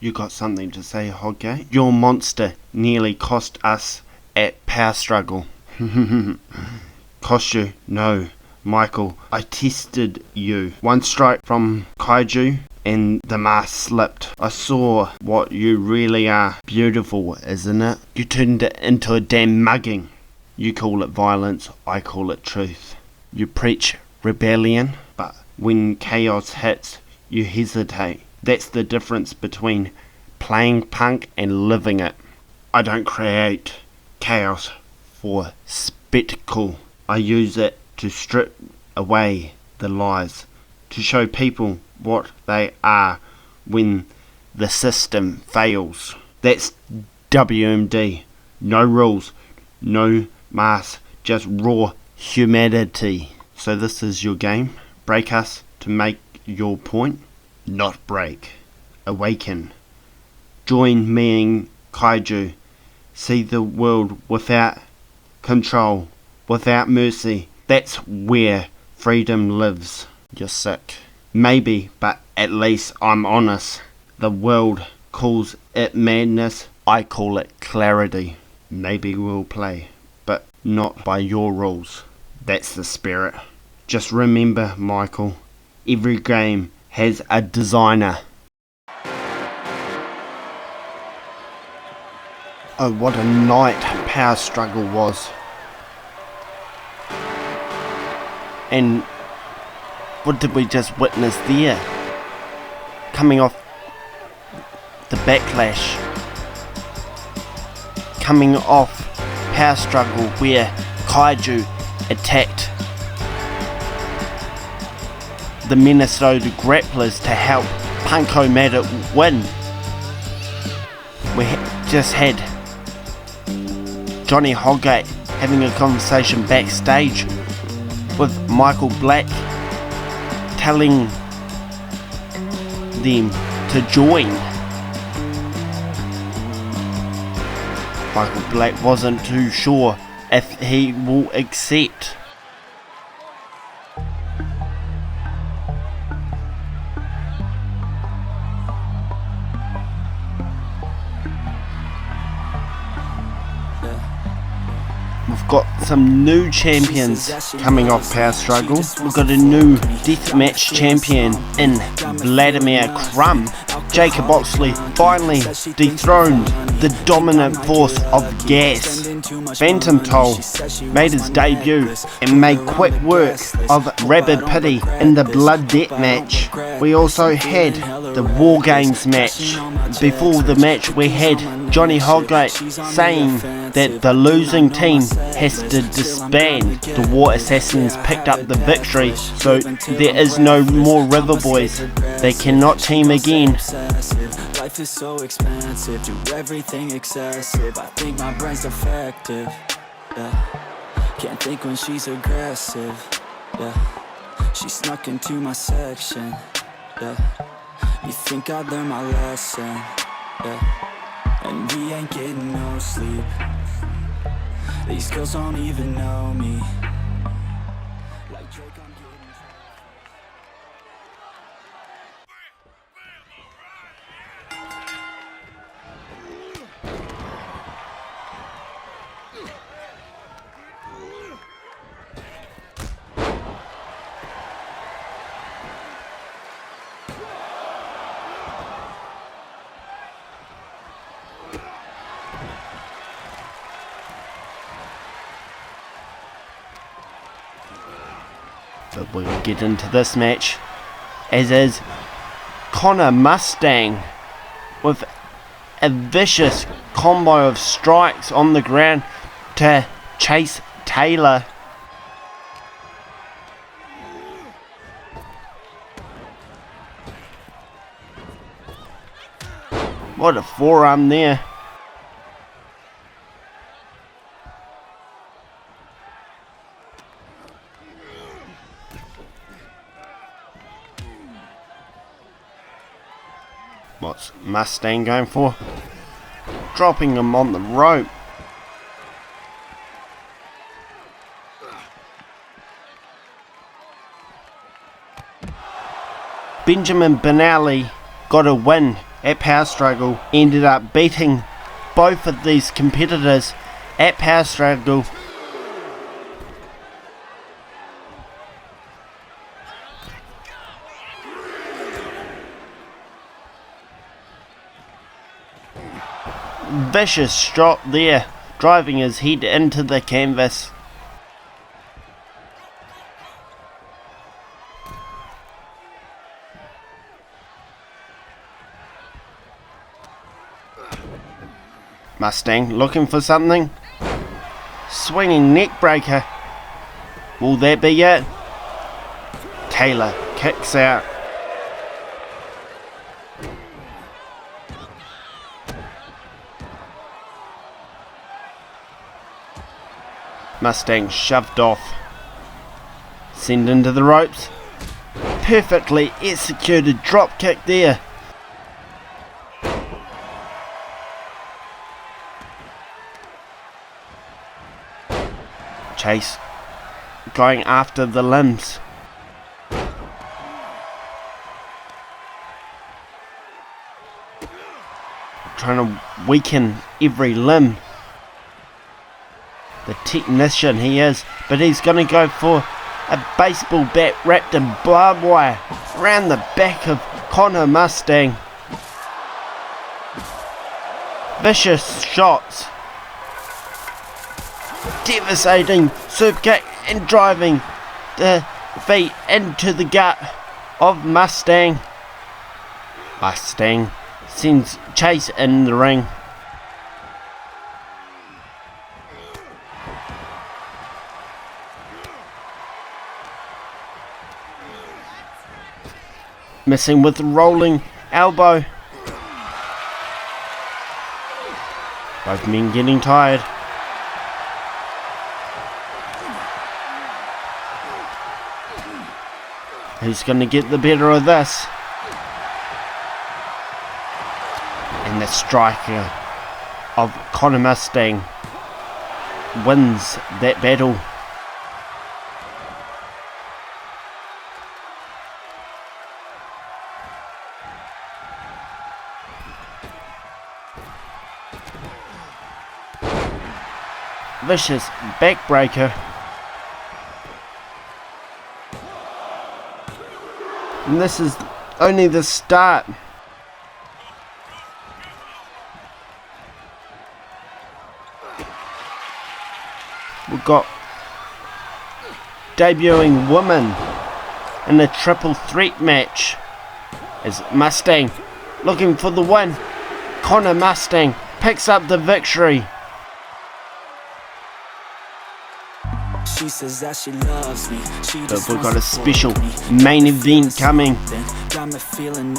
You got something to say, Hogate? Your monster nearly cost us at Power Struggle. Cost you? No, Michael. I tested you. One strike from Kaiju and the mask slipped. I saw what you really are. Beautiful, isn't it? You turned it into a damn mugging. You call it violence, I call it truth. You preach rebellion, but when chaos hits, you hesitate. That's the difference between playing punk and living it. I don't create chaos for spectacle. I use it to strip away the lies, to show people what they are when the system fails. That's WMD. No rules, no mask, just raw humanity. So this is your game. Break us to make your point, not break. Awaken. Join me and Kaiju. See the world without control, without mercy. That's where freedom lives. You're sick. Maybe, but at least I'm honest. The world calls it madness. I call it clarity. Maybe we'll play, but not by your rules. That's the spirit. Just remember, Michael, every game has a designer. Oh, what a night Power Struggle was. And what did we just witness there? Coming off the backlash. Coming off Power Struggle where Kaiju attacked the Minnesota Grapplers to help Punko Matter win. We just had Johnny Hogate having a conversation backstage with Michael Black, telling them to join. Michael Black wasn't too sure if he will accept. We've got some new champions coming off Power Struggle. We've got a new deathmatch champion in Vladimir Crumb. Jacob Oxley finally dethroned the dominant force of Gas. Phantom Toll made his debut and made quick work of Rabid Pity in the Blood Debt match. We also had the War Games match. Before the match we had Johnny Hogate saying that the losing team has to disband. The War Assassins picked up the victory, so there is no more River Boys. They cannot team again. Life is so expensive, do everything excessive. I think my brain's defective, yeah. Can't think when she's aggressive, yeah. She snuck into my section, yeah. You think I'd learn my lesson, yeah. And we ain't getting no sleep. These girls don't even know me. Like Drake, I'm getting But we'll get into this match, as is Connor Mustang with a vicious combo of strikes on the ground to Chase Taylor. What a forearm there. What's Mustang going for? Dropping him on the rope. Benjamin Benally got a win at Power Struggle ended up beating both of these competitors at Power Struggle. Vicious shot there, driving his head into the canvas. Mustang looking for something. Swinging neck breaker. Will that be it? Taylor kicks out. Mustang shoved off. Send into the ropes. Perfectly executed drop kick there. Chase going after the limbs. Trying to weaken every limb. The technician he is, but he's going to go for a baseball bat wrapped in barbed wire around the back of Connor Mustang. Vicious shots. Devastating super kick and driving the feet into the gut of Mustang. Mustang sends Chase in the ring. Missing with rolling elbow. Both men getting tired. Who's going to get the better of this? And the striker of Connor Mustang wins that battle. Vicious backbreaker. And this is only the start. We've got debuting women in a triple threat match as Mustang looking for the win. Connor Mustang picks up the victory. She says that she loves me. But we've got a special main event coming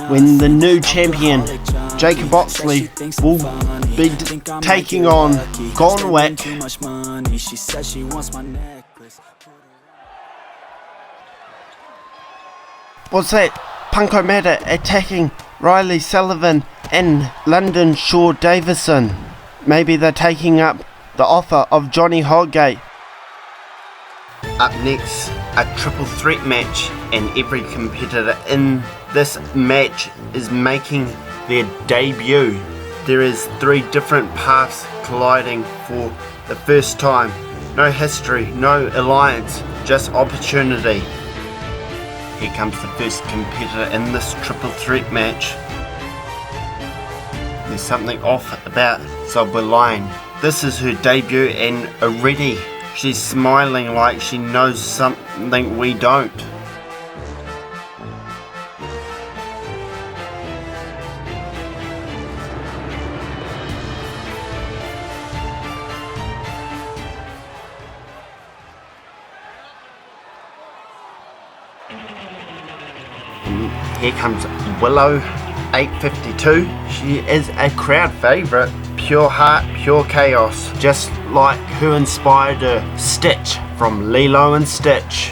when the new champion Jacob Oxley will be taking on Gonwick. What's that? Punko Mata attacking Riley Sullivan and London Shaw Davison. Maybe they're taking up the offer of Johnny Hogate. Up next, a triple threat match, and every competitor in this match is making their debut. There is 3 different paths colliding for the first time. No history, no alliance, just opportunity. Here comes the first competitor in this triple threat match. There's something off about Zobaline. This is her debut, and already she's smiling like she knows something we don't. Here comes Willow, 852. She is a crowd favourite. Pure heart, pure chaos. Just like who inspired her, Stitch from Lilo and Stitch.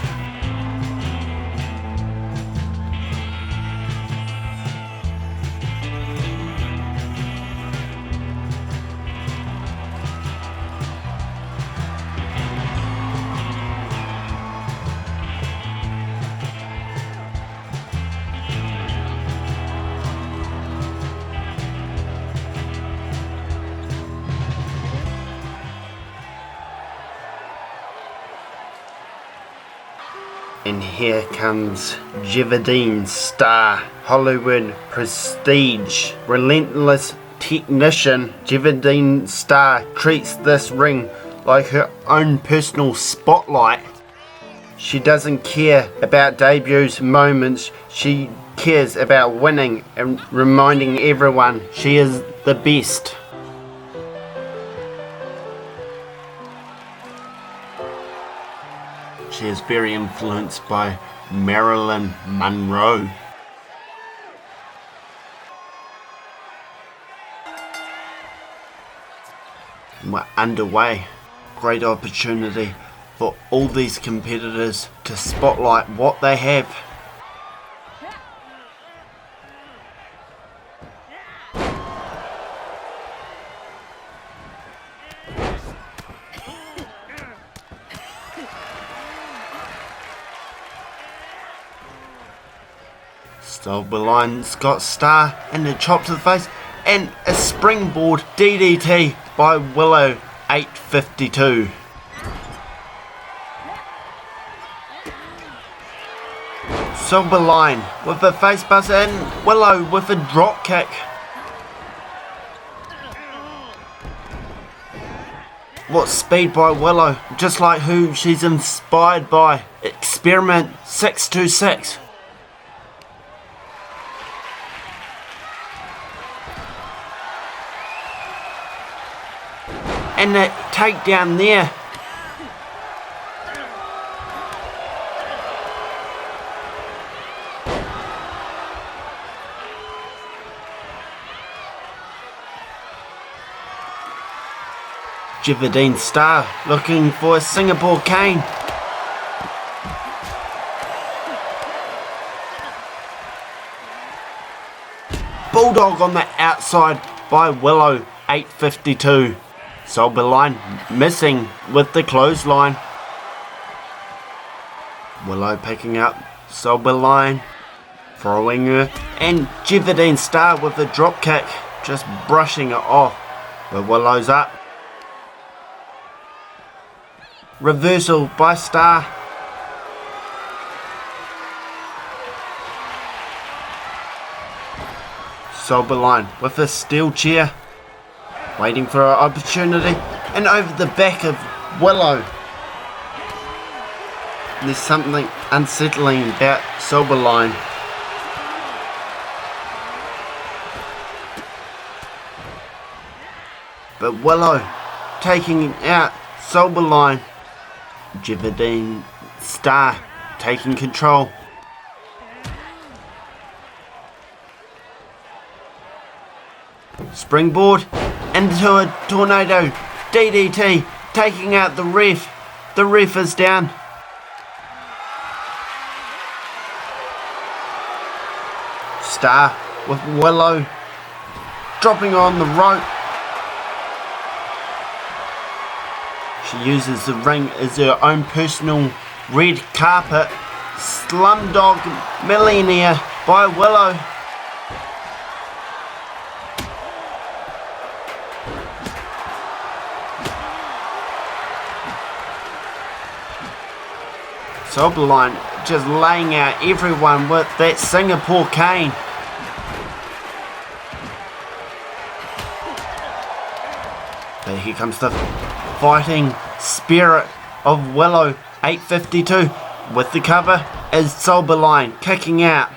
And here comes Jivadine Star, Hollywood Prestige, relentless technician. Jivadine Star treats this ring like her own personal spotlight. She doesn't care about debuts, moments. She cares about winning and reminding everyone she is the best. She is very influenced by Marilyn Monroe. And we're underway. Great opportunity for all these competitors to spotlight what they have. Silverline Scott Star and a chop to the face and a springboard DDT by Willow 852. Silverline with a face bust and Willow with a drop kick. What speed by Willow, just like who she's inspired by. Experiment 626. And the takedown there. Jivadine Star looking for a Singapore cane. Bulldog on the outside by Willow 852. Silverline missing with the clothesline. Willow picking up Silverline, throwing her, and Jivadine Star with a drop kick, just brushing it off. But Willow's up. Reversal by Star. Silverline with a steel chair. Waiting for an opportunity, and over the back of Willow. There's something unsettling about Silverline. But Willow taking out Silverline. Jivadine Star taking control. Springboard into a tornado DDT, taking out the ref. The ref is down. Star with Willow dropping on the rope. She uses the ring as her own personal red carpet. Slumdog Millionaire by Willow. Silverline just laying out everyone with that Singapore cane. But here comes the fighting spirit of Willow 852. With the cover is Silverline kicking out.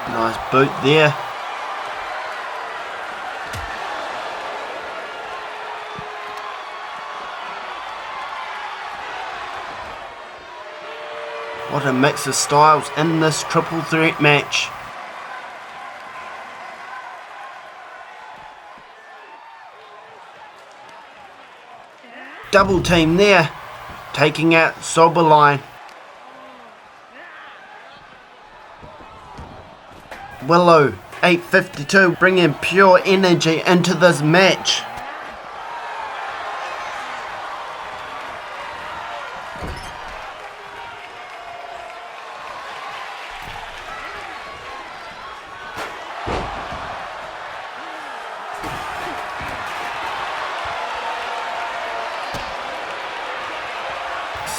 Nice boot there. What a mix of styles in this triple threat match. Double team there, taking out Silverline. Willow 852 bringing pure energy into this match.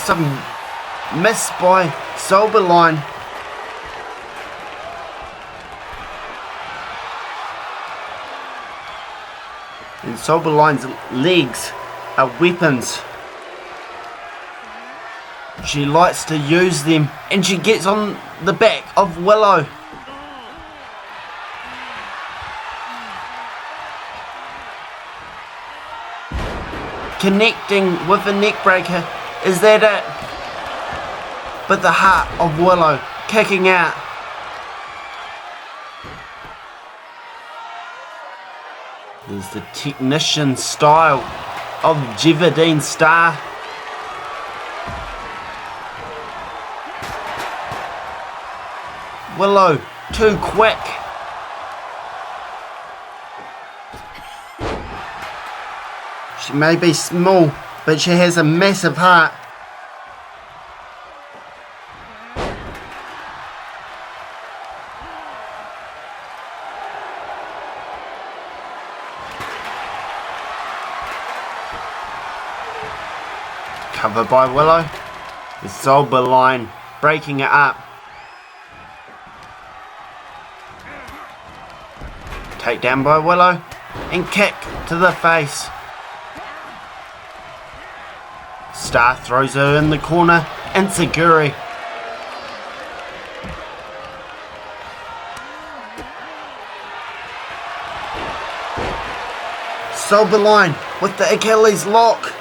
some miss by Silverline. And Silverline's legs are weapons. She likes to use them, and she gets on the back of Willow. Connecting with a neck breaker. Is that it? But the heart of Willow kicking out. There's the technician style of Jeverdeen Star. Willow, too quick. She may be small, but she has a massive heart. Covered by Willow. The Silverline breaking it up. Take down by Willow and kick to the face. Star throws her in the corner. Insecurity. Silverline with the Achilles lock.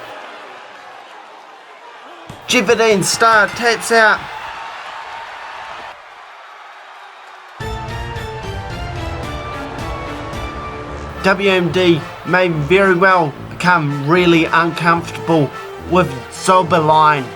Jeverdeen Star taps out. WMD may very well become really uncomfortable with Silverline.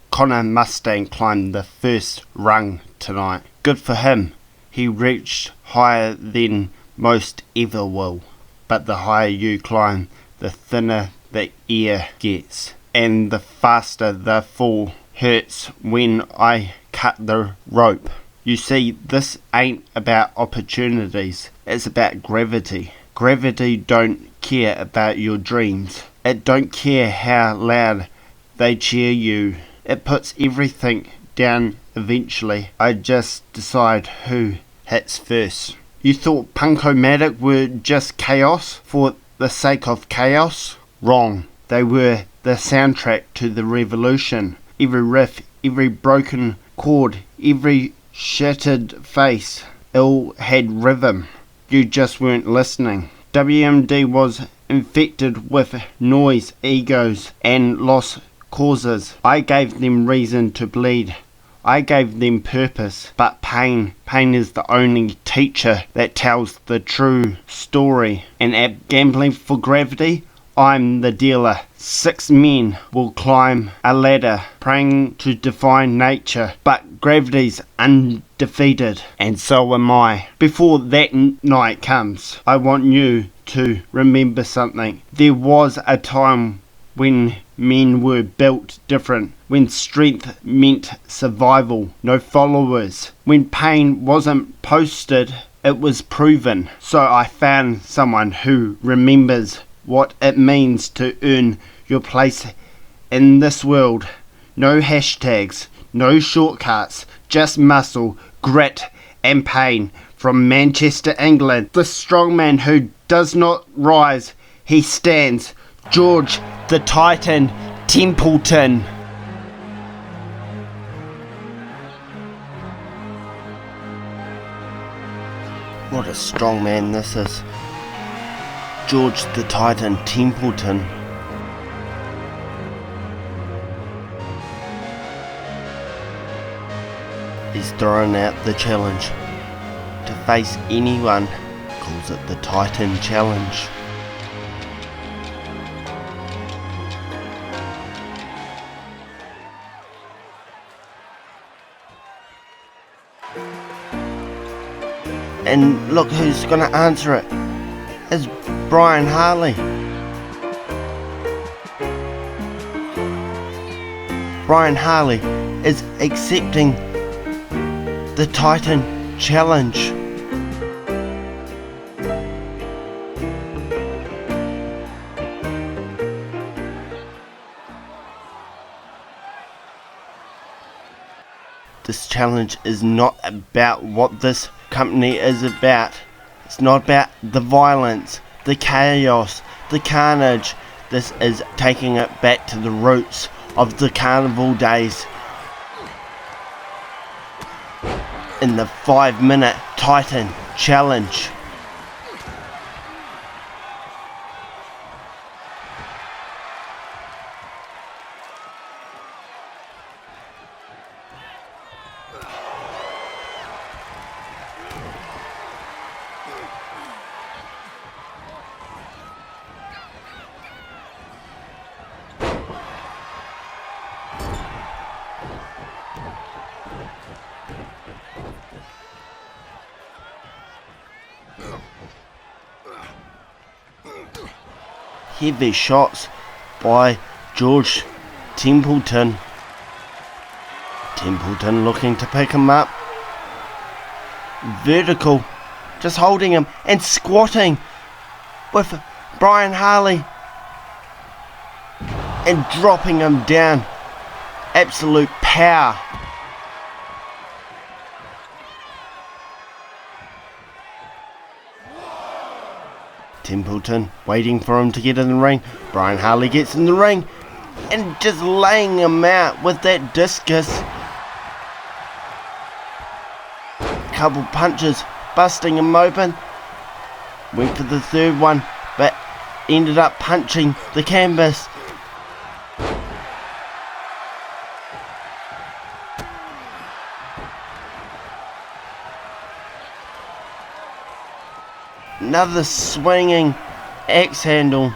Connor Mustang climbed the first rung tonight. Good for him. He reached higher than most ever will. But the higher you climb, the thinner the air gets. And the faster the fall hurts when I cut the rope. You see, this ain't about opportunities. It's about gravity. Gravity don't care about your dreams. It don't care how loud they cheer you. It puts everything down eventually. I just decide who hits first. You thought Punk-O-Matic were just chaos for the sake of chaos? Wrong. They were the soundtrack to the revolution. Every riff, every broken chord, every shattered face, all had rhythm. You just weren't listening. WMD was infected with noise, egos, and lost causes. I gave them reason to bleed. I gave them purpose, but pain is the only teacher that tells the true story. And at Gambling for Gravity, I'm the dealer. 6 men will climb a ladder, praying to defy nature, but gravity's undefeated, and so am I. Before that night comes, I want you to remember something. There was a time when men were built different, when strength meant survival, no followers, when pain wasn't posted, it was proven. So I found someone who remembers what it means to earn your place in this world. No hashtags, no shortcuts, just muscle, grit and pain. From Manchester, England, the strongman who does not rise, he stands. George the Titan Templeton. What a strong man this is. George the Titan Templeton. He's thrown out the challenge. To face anyone, calls it the Titan Challenge. And look who's gonna answer it. It's Brian Harley. Brian Harley is accepting the Titan Challenge. This challenge is not about what this company is about. It's not about the violence, the chaos, the carnage. This is taking it back to the roots of the carnival days. In the 5-minute Titan Challenge. Heavy shots by George Templeton. Templeton looking to pick him up. Vertical, just holding him and squatting with Brian Harley and dropping him down. Absolute power. Templeton waiting for him to get in the ring. Brian Harley gets in the ring and just laying him out with that discus. Couple punches, busting him open. Went for the third one, but ended up punching the canvas. Another swinging axe handle.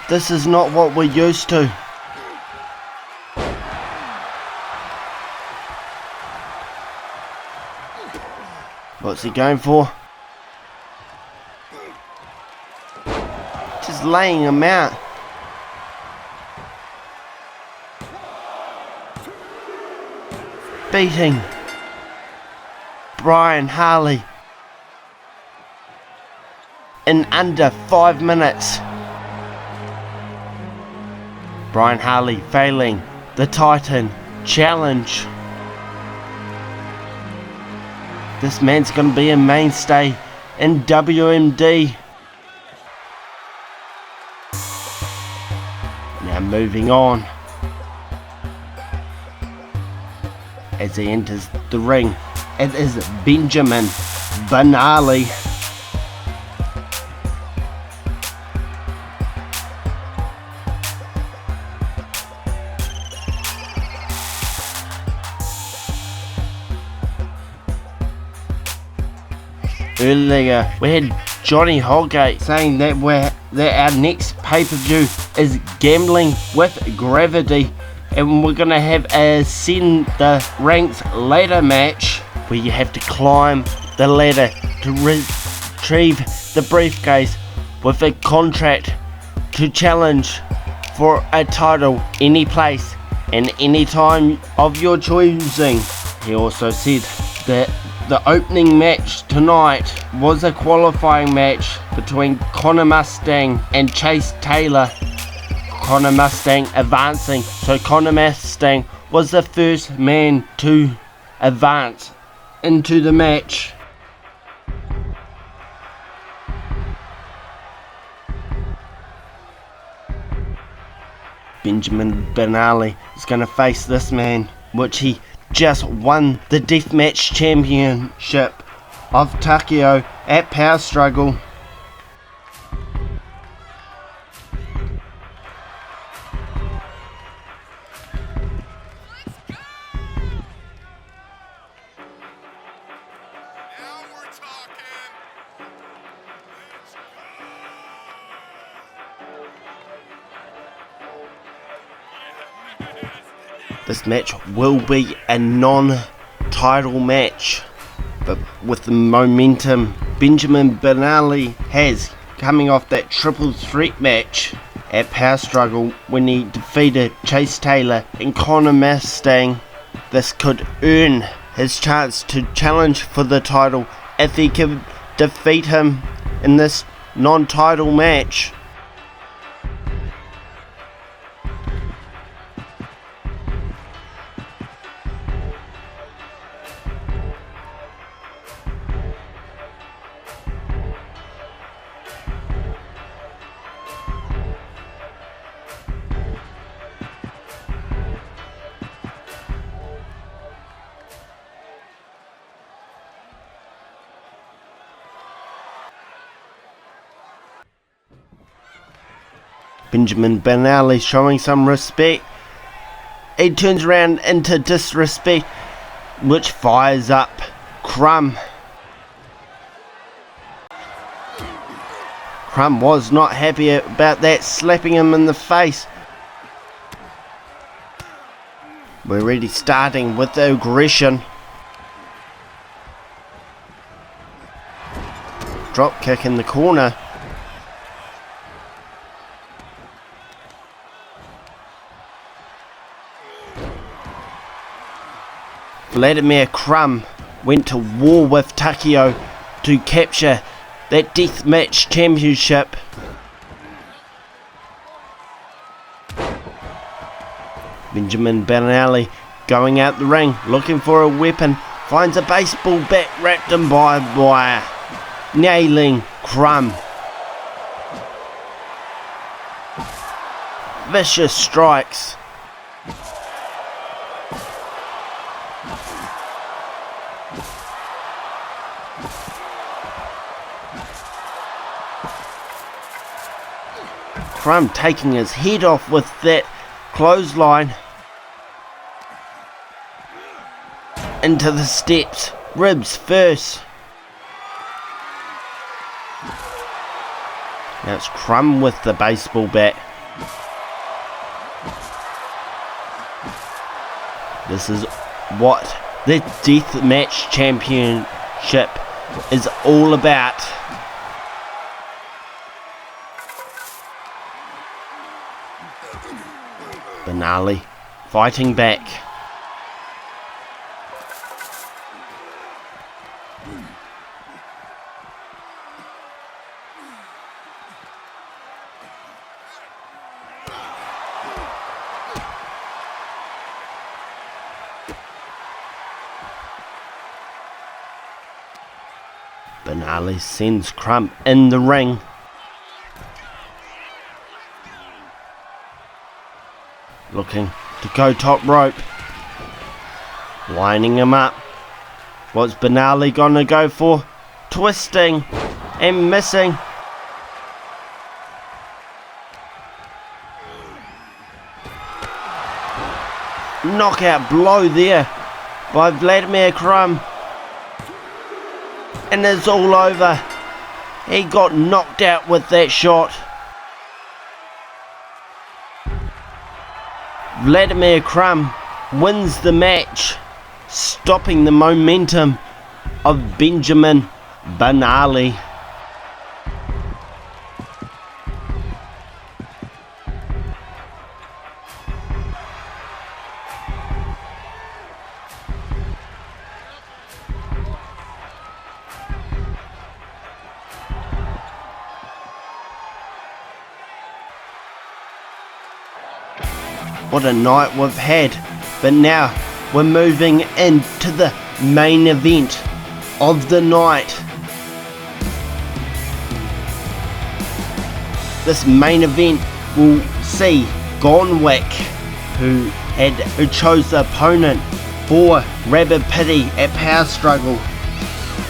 This is not what we're used to. What's he going for? Just laying him out. Beating Brian Harley in under 5 minutes. Brian Harley failing the Titan Challenge. This man's going to be a mainstay in WMD. Now moving on. As he enters the ring, it is Benjamin Benali. Earlier, we had Johnny Hogate saying that our next pay-per-view is Gambling with Gravity. And we're going to have a Send the Ranks ladder match where you have to climb the ladder to retrieve the briefcase with a contract to challenge for a title any place and any time of your choosing. He also said that the opening match tonight was a qualifying match between Connor Mustang and Chase Taylor. Connor Mustang advancing, so Connor Mustang was the first man to advance into the match. Benjamin Benali is going to face this man, which he just won the Deathmatch Championship of Takeo at Power Struggle. This match will be a non-title match, but with the momentum Benjamin Benali has coming off that triple threat match at Power Struggle when he defeated Chase Taylor and Connor Mustang, this could earn his chance to challenge for the title if he can defeat him in this non-title match. Benjamin Banali showing some respect. He turns around into disrespect, which fires up Crumb. Crumb was not happy about that, slapping him in the face. We're already starting with the aggression. Drop kick in the corner. Vladimir Crumb went to war with Takeo to capture that deathmatch championship. Benjamin Banali going out the ring, looking for a weapon, finds a baseball bat wrapped in barbed wire, nailing Crumb. Vicious strikes. Crumb taking his head off with that clothesline. Into the steps, ribs first. Now it's Crumb with the baseball bat. This is what the Deathmatch Championship is all about. Banali fighting back. Banali sends Crumb in the ring. Looking to go top rope. Lining him up. What's Banali gonna go for? Twisting and missing. Knockout blow there by Vladimir Crumb. And it's all over. He got knocked out with that shot. Vladimir Crumb wins the match, stopping the momentum of Benjamin Banali. What a night we've had, but now we're moving into the main event of the night. This main event will see Gonwick, who chose the opponent for Rabbit Pity at Power Struggle.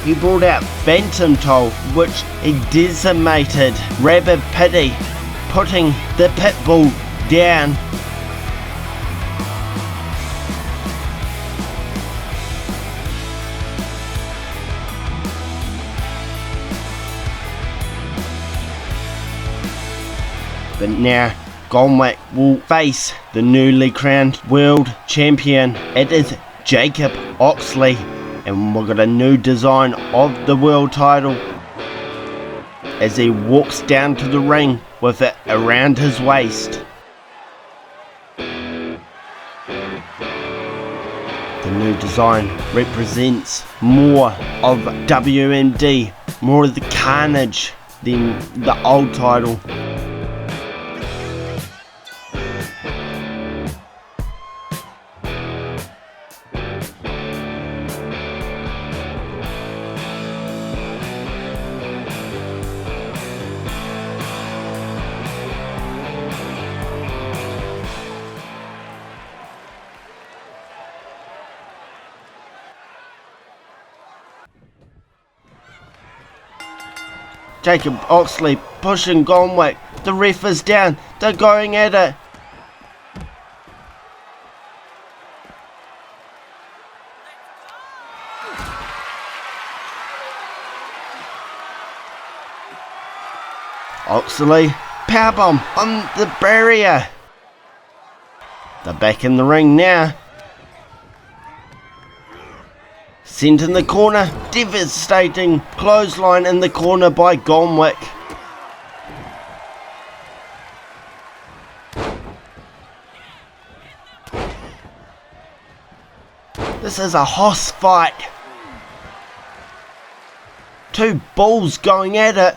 He brought out Phantom Toll, which he decimated Rabbit Pity, putting the Pitbull down. But now Gonwick will face the newly crowned world champion. It is Jacob Oxley, and we've got a new design of the world title as he walks down to the ring with it around his waist. The new design represents more of WMD, more of the carnage, than the old title. Jacob Oxley pushing Gonwick. The ref is down. They're going at it. Oxley, powerbomb on the barrier. They're back in the ring now. Sent in the corner, devastating clothesline in the corner by Gonwick. This is a hoss fight. Two bulls going at it.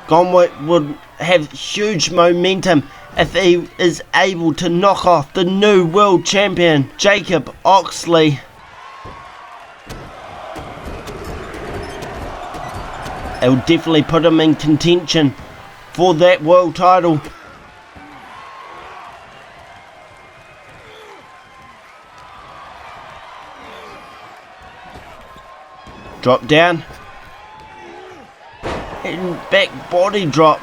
Gonwick would have huge momentum if he is able to knock off the new world champion, Jacob Oxley. It'll definitely put him in contention for that world title. Drop down. And back body drop.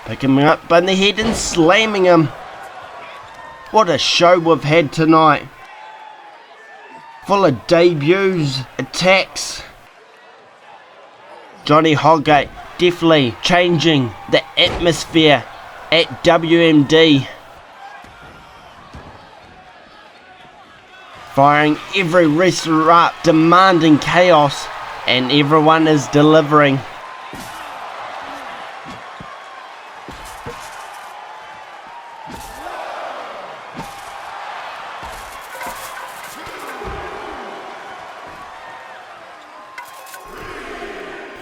Picking him up by the head and slamming him. What a show we've had tonight. Full of debuts, attacks. Johnny Hogate definitely changing the atmosphere at WMD. Firing every wrestler up, demanding chaos. And everyone is delivering.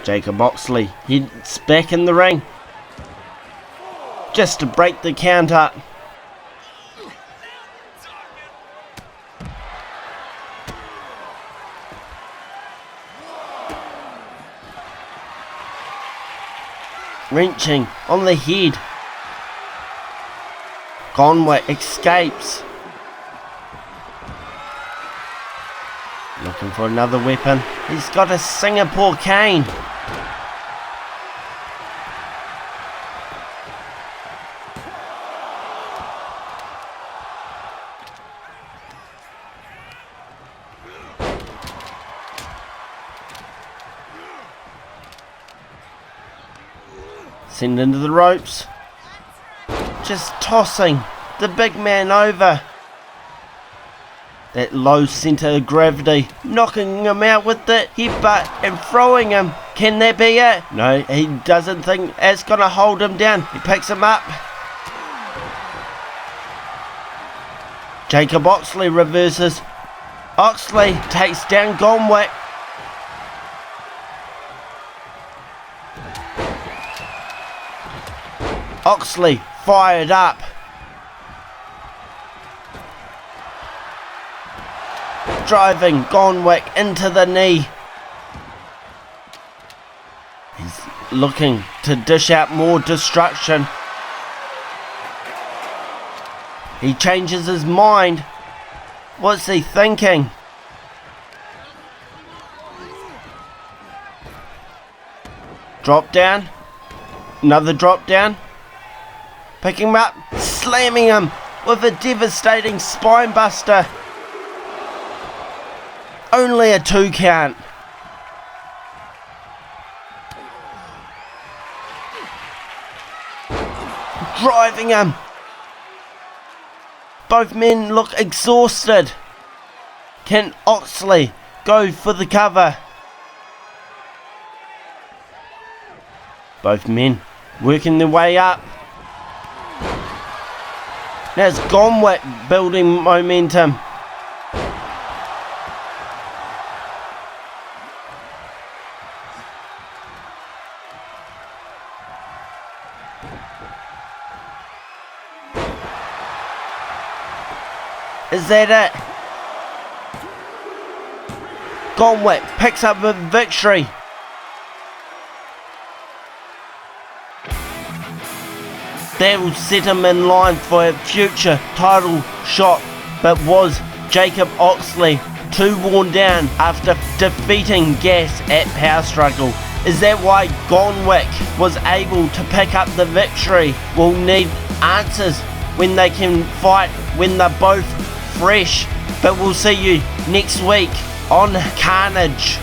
Jacob Oxley, he's back in the ring. Just to break the count up. Wrenching on the head. Gonwick escapes. Looking for another weapon. He's got a Singapore cane. Send into the ropes. Just tossing the big man over. That low centre of gravity. Knocking him out with the headbutt and throwing him. Can that be it? No, he doesn't think it's going to hold him down. He picks him up. Jacob Oxley reverses. Oxley takes down Gonwick. Oxley fired up. Driving Gonwick into the knee. He's looking to dish out more destruction. He changes his mind. What's he thinking? Drop down. Another drop down. Picking him up, slamming him with a devastating spine buster. Only a 2 count. Driving him. Both men look exhausted. Can Oxley go for the cover? Both men working their way up. Now it's Gonwick building momentum. Is that it? Gonwick picks up a victory. That'll set him in line for a future title shot, but was Jacob Oxley too worn down after defeating Gas at Power Struggle? Is that why Gonwick was able to pick up the victory? We'll need answers when they can fight, when they're both fresh. But we'll see you next week on Carnage.